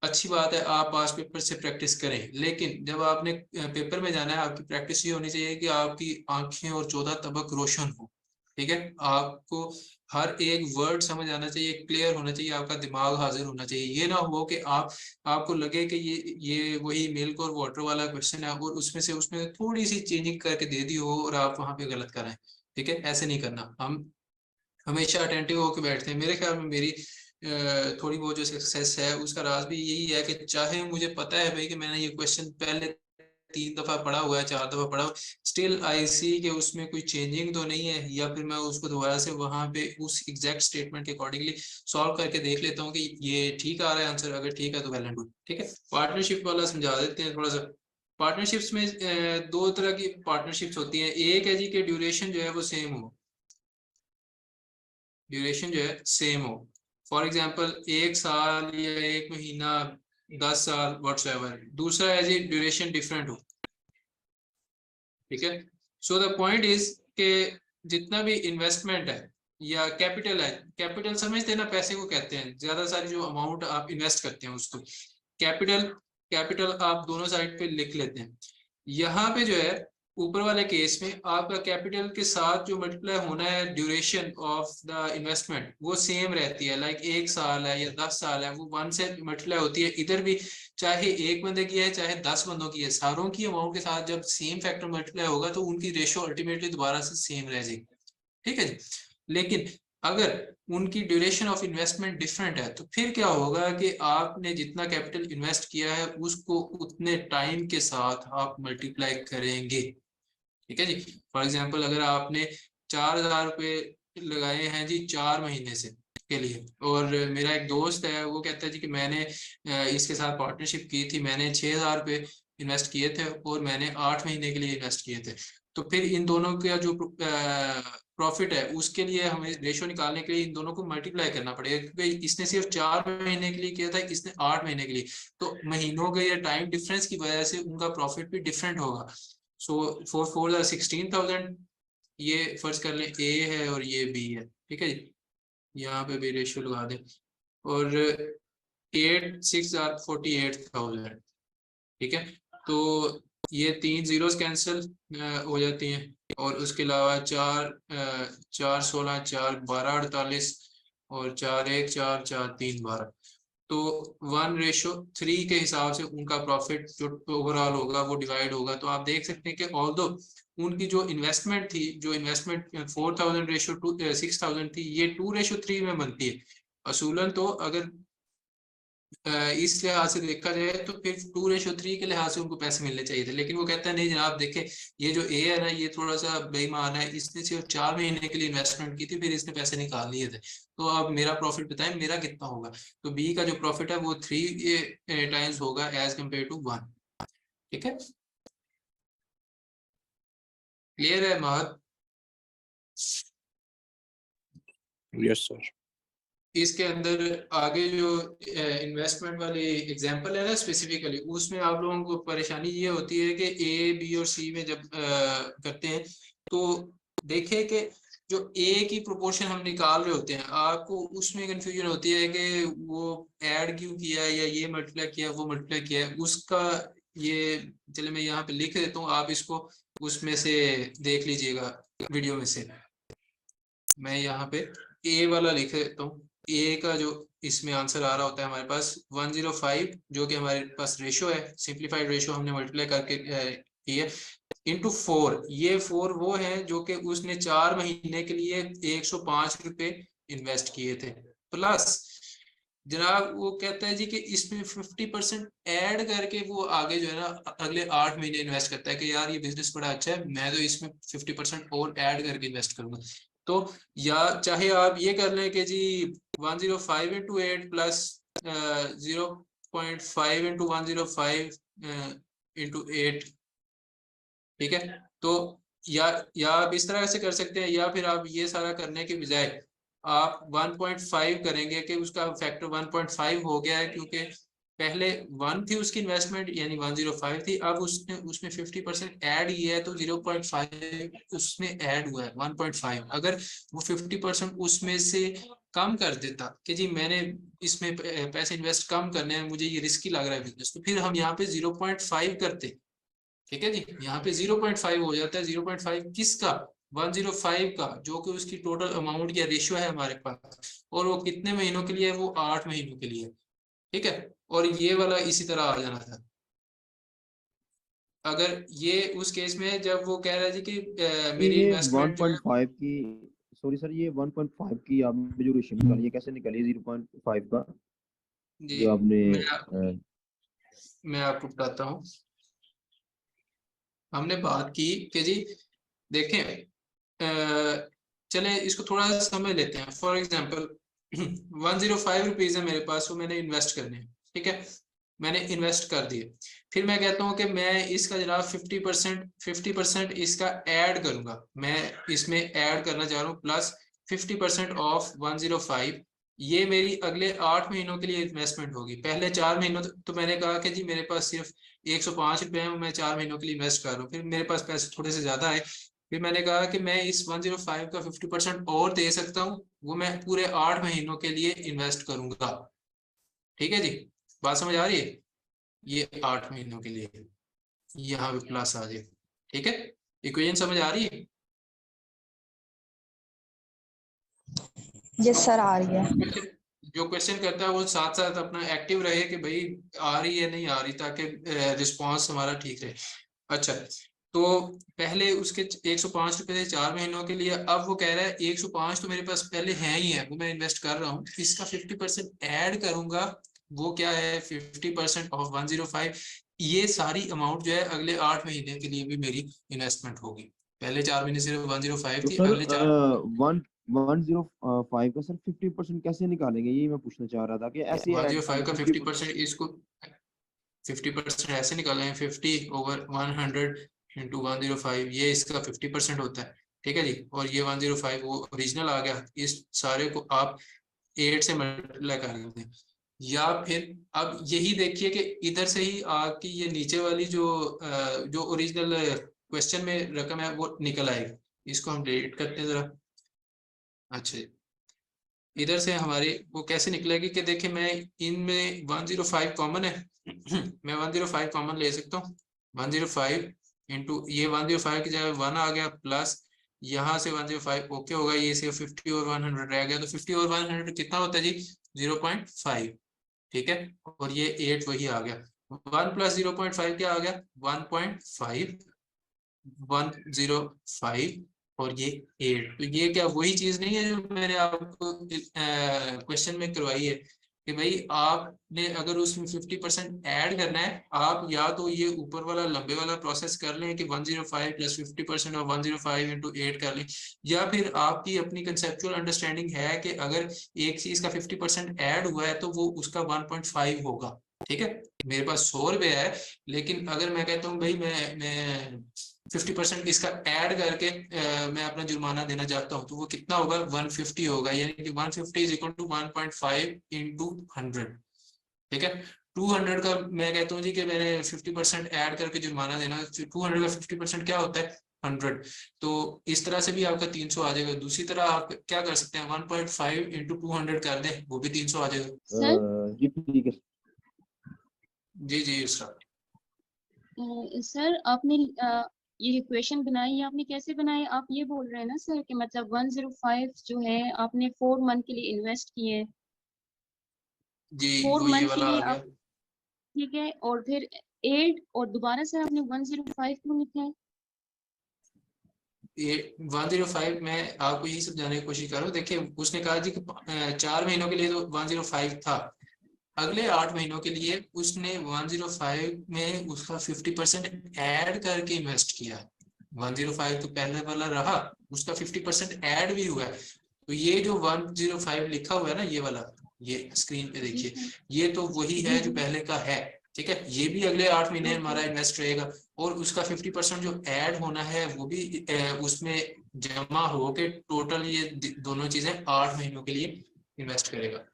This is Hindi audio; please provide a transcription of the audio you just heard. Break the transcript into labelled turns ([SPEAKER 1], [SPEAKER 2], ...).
[SPEAKER 1] अच्छी बात है, आप पास पेपर से प्रैक्टिस करें, लेकिन जब आपने पेपर में जाना है आपकी प्रैक्टिस ये होनी चाहिए कि आपकी आंखें और 14 तबक रोशन हो। ठीक है, आपको हर एक वर्ड समझ आना चाहिए, क्लियर होना चाहिए, आपका दिमाग हाजिर होना चाहिए। ये ना हो कि आपको लगे कि ये वही मिल्क और वाटर वाला क्वेश्चन है और उसमें थोड़ी सी चेंजिंग करके दे दी हो और आप वहां पे गलत कराएं। ठीक है, ऐसे नहीं करना। हम हमेशा अटेंटिव होकर बैठते हैं। मेरे ख्याल में मेरी थोड़ी बहुत जो सक्सेस है उसका राज भी यही है कि चाहे मुझे पता है भाई कि मैंने ये क्वेश्चन पहले 3 दफा पढ़ा हुआ है, 4 दफा पढ़ा हुआ, स्टिल आई सी कि उसमें कोई चेंजिंग तो नहीं है, या फिर मैं उसको दोबारा से वहां पे उस एग्जैक्ट स्टेटमेंट के अकॉर्डिंगली सॉल्व करके देख लेता हूँ कि ये ठीक आ रहा है आंसर। अगर ठीक है तो वेल एंड गुड। ठीक है, पार्टनरशिप वाला समझा देते हैं थोड़ा सा। पार्टनरशिप्स में दो तरह की पार्टनरशिप्स होती हैं। एक है जी कि ड्यूरेशन जो है वो सेम हो, ड्यूरेशन जो है सेम हो। फॉर एग्जांपल 1 साल या 1 महीना, 10 साल, व्हाट्सएवर। दूसरा है जी ड्यूरेशन डिफरेंट हो। ठीक है, सो द पॉइंट इज के जितना भी इन्वेस्टमेंट है या कैपिटल है, कैपिटल समझते हैं ना, पैसे को कहते हैं, ज्यादा सारी जो अमाउंट आप इन्वेस्ट करते हैं उसको कैपिटल, कैपिटल आप दोनों साइड पे लिख लेते हैं। यहाँ पे जो है ऊपर वाले केस में आपका कैपिटल के साथ जो मल्टीप्लाई होना है ड्यूरेशन ऑफ द इन्वेस्टमेंट वो सेम रहती है। लाइक 1 साल है या 10 साल है, वो 1 से मल्टीप्लाई होती है। इधर भी चाहे एक बंदे की है चाहे 10 बंदों की है, सारों की अमाउंट के साथ जब सेम फैक्टर मल्टीप्लाई होगा तो उनकी रेशो अल्टीमेटली दोबारा से सेम रह जाएगी। ठीक है जी। लेकिन अगर उनकी ड्यूरेशन ऑफ इन्वेस्टमेंट डिफरेंट है तो फिर क्या होगा कि आपने जितना कैपिटल इन्वेस्ट किया है उसको उतने टाइम के साथ आप मल्टीप्लाई करेंगे। ठीक है जी। फॉर एग्जांपल अगर आपने 4,000 रुपये लगाए हैं जी 4 महीने से के लिए, और मेरा एक दोस्त है वो कहता है जी कि मैंने इसके साथ पार्टनरशिप की थी, मैंने 6,000 रुपये इन्वेस्ट किए थे और मैंने 8 महीने के लिए इन्वेस्ट किए थे। तो फिर इन दोनों का जो प्रॉफिट है उसके लिए हमें रेशो निकालने के लिए इन दोनों को मल्टीप्लाई करना पड़ेगा, क्योंकि इसने सिर्फ 4 महीने के लिए किया था, इसने 8 महीने के लिए। तो महीनों के या टाइम डिफरेंस की वजह से उनका प्रॉफिट भी डिफरेंट होगा। सो फॉर 16,000, ये फर्ज कर लें ए है और ये बी है। ठीक है जी, यहाँ पे भी रेशियो लगा दें। और 8 6 48,000। ठीक है, तो ये 3 जीरोस कैंसिल हो जाती हैं, और उसके अलावा 4 4 16 4 12 48, और 4 1 4 4 3 12। तो 1:3 के हिसाब से उनका प्रॉफिट जो ओवरऑल होगा वो डिवाइड होगा। तो आप देख सकते हैं कि ऑल्दो उनकी जो इन्वेस्टमेंट थी, जो इन्वेस्टमेंट 4,000:6,000 थी, ये 2:3 में बनती है असूलन। तो अगर इस लिहाज से देखा जाए तो फिर 2:3 के लिहाज से उनको पैसे मिलने चाहिए थे, लेकिन वो कहता है नहीं जनाब, देखे ये जो ए है ना ये थोड़ा सा बेईमान है, इसने सिर्फ 4 महीने के लिए इन्वेस्टमेंट की थी, फिर इसने पैसे निकाल लिए थे। तो अब मेरा प्रॉफिट बताएं मेरा कितना होगा। तो बी का जो प्रॉफिट है वो 3 टाइम्स होगा एज कम्पेयर टू 1। ठीक है, क्लियर है महत?
[SPEAKER 2] Yes sir.
[SPEAKER 1] इसके अंदर आगे जो इन्वेस्टमेंट वाली एग्जांपल है ना स्पेसिफिकली, उसमें आप लोगों को परेशानी ये होती है कि ए बी और सी में जब करते हैं तो देखें कि जो ए की प्रोपोर्शन हम निकाल रहे होते हैं आपको उसमें कंफ्यूजन होती है कि वो ऐड क्यों किया या ये मल्टीप्लाई किया वो मल्टीप्लाई किया उसका। ये चले मैं यहाँ पे लिख देता हूँ, आप इसको उसमें से देख लीजिएगा वीडियो में से। मैं यहाँ पे ए वाला लिख देता हूँ। ए का जो इसमें आंसर आ रहा होता है हमारे पास 105, जो कि हमारे पास रेशो है, सिंप्लीफाइड रेशो हमने मल्टीप्लाई करके की है, इंटू 4। ये 4 वो है जो कि उसने 4 महीने के लिए 105 रुपये इन्वेस्ट किए थे, प्लस जनाब वो कहता है जी कि इसमें 50% ऐड करके वो आगे जो है ना अगले 8 महीने इन्वेस्ट करता है कि यार ये बिजनेस बड़ा अच्छा है, मैं तो इसमें 50% और ऐड करके इन्वेस्ट करूंगा। तो या चाहे आप ये कर लें कि जी 105 × 8 प्लस 0.5 × 105 × 8। ठीक है, तो या आप इस तरह से कर सकते हैं, या फिर आप ये सारा करने के बजाय आप 1.5 करेंगे कि उसका फैक्टर 1.5 हो गया है, क्योंकि पहले 1 थी उसकी इन्वेस्टमेंट यानी 105 थी, अब उसने उसमें 50% ऐड किया है तो 0.5 उसमें ऐड हुआ है 1.5। अगर वो 50% उसमें से कम कर देता कि जी मैंने इसमें पैसे इन्वेस्ट कम करने हैं, मुझे ये रिस्की लग रहा है बिजनेस, तो फिर हम यहाँ पे 0.5 करते। ठीक है जी, यहाँ पे 0.5 हो जाता है। 0.5 किसका? 105 का, जो कि उसकी टोटल अमाउंट या रेशियो है हमारे पास, और वो कितने महीनों के लिए है? वो 8 महीनों के लिए। ठीक है, और ये वाला इसी तरह आ जाना था। अगर ये उस केस में जब वो कह रहा है जी कि मेरी
[SPEAKER 3] ये
[SPEAKER 1] इन्वेस्टमेंट जो है
[SPEAKER 3] 1.5 की, सॉरी सर, ये 1.5 की आपने जो रेशियो निकाली है कैसे निकाली है 0.5 का
[SPEAKER 1] जी,
[SPEAKER 3] जो आपने
[SPEAKER 1] मैं आपको बताता हूँ। हमने बात की कि जी देखें, चले इसको थोड़ा सा समझ लेते हैं। फॉर एग्जांपल 105 रुपीज है मेरे पास, वो मैंने इन्वेस्ट करने हैं। ठीक है, मैंने इन्वेस्ट कर दिए। फिर मैं कहता हूँ कि मैं इसका जनाब 50% इसका ऐड करूंगा। मैं इसमें ऐड करना चाह रहा हूँ प्लस 50% ऑफ 105। ये मेरी अगले 8 महीनों के लिए इन्वेस्टमेंट होगी। पहले 4 महीनों तो मैंने कहा कि जी मेरे पास सिर्फ 105 रुपए है, मैं 4 महीनों के लिए इन्वेस्ट कर रहा हूँ। फिर मेरे पास पैसे थोड़े से ज्यादा है, फिर मैंने कहा कि मैं इस 105 का 50% और दे सकता हूँ, वो मैं पूरे 8 महीनों के लिए इन्वेस्ट करूंगा। ठीक है जी, बात समझ आ रही है? ये 8 महीनों के लिए यहाँ पे प्लस आ जाए। ठीक है, इक्वेशन समझ आ रही है?
[SPEAKER 4] यस सर, आ रही है।
[SPEAKER 1] जो क्वेश्चन करता है वो साथ साथ अपना एक्टिव रहे कि भाई आ रही है नहीं आ रही, ताकि रिस्पांस हमारा ठीक रहे। अच्छा, तो पहले उसके 105 रुपए थे 4 महीनों के लिए। अब वो कह रहा है 105 तो मेरे पास पहले है ही है, वो मैं इन्वेस्ट कर रहा हूँ, इसका 50% ऐड करूंगा। वो क्या है? 50% ऑफ 105। ये सारी अमाउंट जो है अगले 8 महीने के लिए भी मेरी इन्वेस्टमेंट होगी। पहले 4 महीने सिर्फ 105
[SPEAKER 3] तो
[SPEAKER 1] थी,
[SPEAKER 3] सर
[SPEAKER 1] अगले 4
[SPEAKER 3] 105 का सर 50% कैसे निकालेंगे, ये मैं पूछना चाह रहा था कि ऐसे ऐड
[SPEAKER 1] 105 का 50% इसको 50% ऐसे निकाले हैं, 50 ओवर 100 इंटू 105, ये इसका 50% होता है। ठीक है जी, और ये 105 वो ओरिजिनल आ गया। इस सारे को आप 8 से मल्टीप्लाई कर दें, या फिर अब यही देखिए कि इधर से ही आपकी ये नीचे वाली जो ओरिजिनल क्वेश्चन में रकम है वो निकल आएगी। इसको हम डिलीट करते हैं जरा। अच्छा, इधर से हमारे वो कैसे निकलेगी कि देखिए मैं इनमें 105 कॉमन है। मैं 105 कॉमन ले सकता हूँ। 105 इंटू ये 105 की जगह 1 आ गया, प्लस यहाँ से 105 ओके होगा, ये सिर्फ 50 और 100 रह गया। तो 50 और 100 कितना होता है जी? 0.5। ठीक है, और ये 8 वही आ गया। 1 प्लस 0.5 क्या आ गया? 1.5, 105 और ये 8। तो ये क्या वही चीज नहीं है जो मैंने आपको क्वेश्चन में करवाई है कि भाई आपने अगर उसमें 50% ऐड करना है, आप या तो ये ऊपर वाला लंबे वाला प्रोसेस कर लें कि 105 प्लस 50% और 105 इंटू 8 कर लें, या फिर आपकी अपनी कंसेप्चुअल अंडरस्टैंडिंग है कि अगर एक चीज का 50% ऐड हुआ है तो वो उसका 1.5 होगा। ठीक है, मेरे पास 100 रुपये है, लेकिन अगर मैं कहता हूँ भाई मैं 50% इसका ऐड करके मैं अपना जुर्माना देना चाहता हूँ, तो वो कितना होगा? 150 होगा, यानी कि 150 इज इक्वल टू 1.5 इंटू 100। ठीक है, 200 का मैं कहता हूँ जी कि मैंने 50% ऐड करके जुर्माना देना। 200 का 50% क्या होता है? 100। तो इस तरह से भी आपका 300 आ जाएगा। दूसरी तरह आप क्या कर सकते हैं? 1.5 इंटू 200 कर दें, वो भी 300 आ जाएगा।
[SPEAKER 3] जी ठीक है
[SPEAKER 1] जी जी उसका
[SPEAKER 5] सर आपने ये क्वेश्चन बनाई, ये आपने कैसे बनाई? आप ये बोल रहे हैं ना सर कि मतलब 105 जो है आपने 4 मंथ के लिए इन्वेस्ट किए,
[SPEAKER 1] जी
[SPEAKER 5] 4
[SPEAKER 1] वो ये
[SPEAKER 5] मंथ के
[SPEAKER 1] वाला आ
[SPEAKER 5] लिए
[SPEAKER 1] गया।
[SPEAKER 5] आप, ठीक है, और फिर 8 और दोबारा से आपने 105 क्यों लिखा है?
[SPEAKER 1] ये 105 मैं आपको यही समझाने की कोशिश कर रहा हूँ। देखिए उसने कहा जी कि 4 महीनों के लिए तो 105 था, अगले 8 महीनों के लिए उसने 105 में उसका 50% ऐड करके इन्वेस्ट किया है। 105 तो पहले वाला रहा, उसका 50% ऐड भी हुआ है। तो ये जो 105 लिखा हुआ है ना, ये वाला, ये स्क्रीन पे
[SPEAKER 5] जी
[SPEAKER 1] देखिए,
[SPEAKER 5] सर।
[SPEAKER 1] ये तो वही है जो
[SPEAKER 5] जी
[SPEAKER 1] पहले का है। ठीक है, ये भी अगले 8 महीने
[SPEAKER 5] ओके।
[SPEAKER 1] हमारा इन्वेस्ट रहेगा, और उसका 50% जो ऐड होना है वो भी उसमें जमा होके टोटल ये दोनों चीजें 8 महीनों के लिए इन्वेस्ट करेगा।